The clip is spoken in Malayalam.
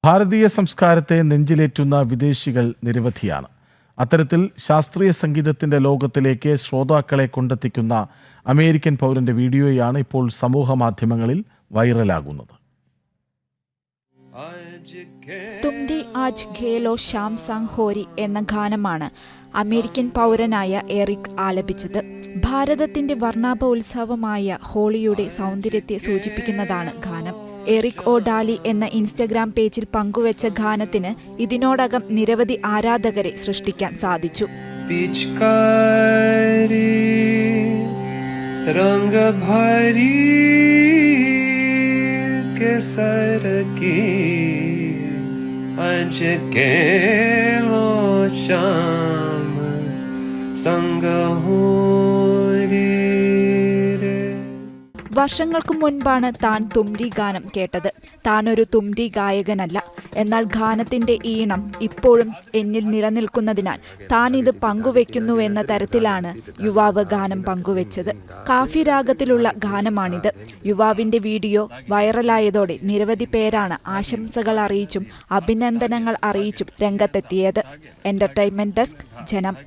ഭാരതീയ സംസ്കാരത്തെ നെഞ്ചിലേറ്റുന്ന വിദേശികൾ നിരവധിയാണ്. അത്തരത്തിൽ ശാസ്ത്രീയ സംഗീതത്തിന്റെ ലോകത്തിലേക്ക് ശ്രോതാക്കളെ കൊണ്ടെത്തിക്കുന്ന അമേരിക്കൻ പൗരന്റെ വീഡിയോയാണ് ഇപ്പോൾ സമൂഹ മാധ്യമങ്ങളിൽ വൈറലാകുന്നത്. തുംരി ആജ് ഖേലോ ശ്യാം സാങ് ഹോരി എന്ന ഗാനമാണ് അമേരിക്കൻ പൗരനായ എറിക് ആലപിച്ചത്. ഭാരതത്തിന്റെ വർണ്ണാഭ ഉത്സവമായ ഹോളിയുടെ സൗന്ദര്യത്തെ സൂചിപ്പിക്കുന്നതാണ് ഗാനം. എറിക് ഒ ഡാലി എന്ന ഇൻസ്റ്റഗ്രാം പേജിൽ പങ്കുവച്ച ഗാനത്തിന് ഇതിനോടകം നിരവധി ആരാധകരെ സൃഷ്ടിക്കാൻ സാധിച്ചു. വർഷങ്ങൾക്ക് മുൻപാണ് താൻ തുംരി ഗാനം കേട്ടത്. താനൊരു തുംരി ഗായകനല്ല. എന്നാൽ ഗാനത്തിന്റെ ഈണം ഇപ്പോഴും എന്നിൽ നിലനിൽക്കുന്നതിനാൽ താൻ ഇത് പങ്കുവെക്കുന്നുവെന്ന തരത്തിലാണ് യുവാവ് ഗാനം പങ്കുവെച്ചത്. കാഫി രാഗത്തിലുള്ള ഗാനമാണിത്. യുവാവിന്റെ വീഡിയോ വൈറലായതോടെ നിരവധി പേരാണ് ആശംസകൾ അറിയിച്ചും അഭിനന്ദനങ്ങൾ അറിയിച്ചും രംഗത്തെത്തിയത്. എന്റർടൈൻമെന്റ് ഡെസ്ക്, ജനം.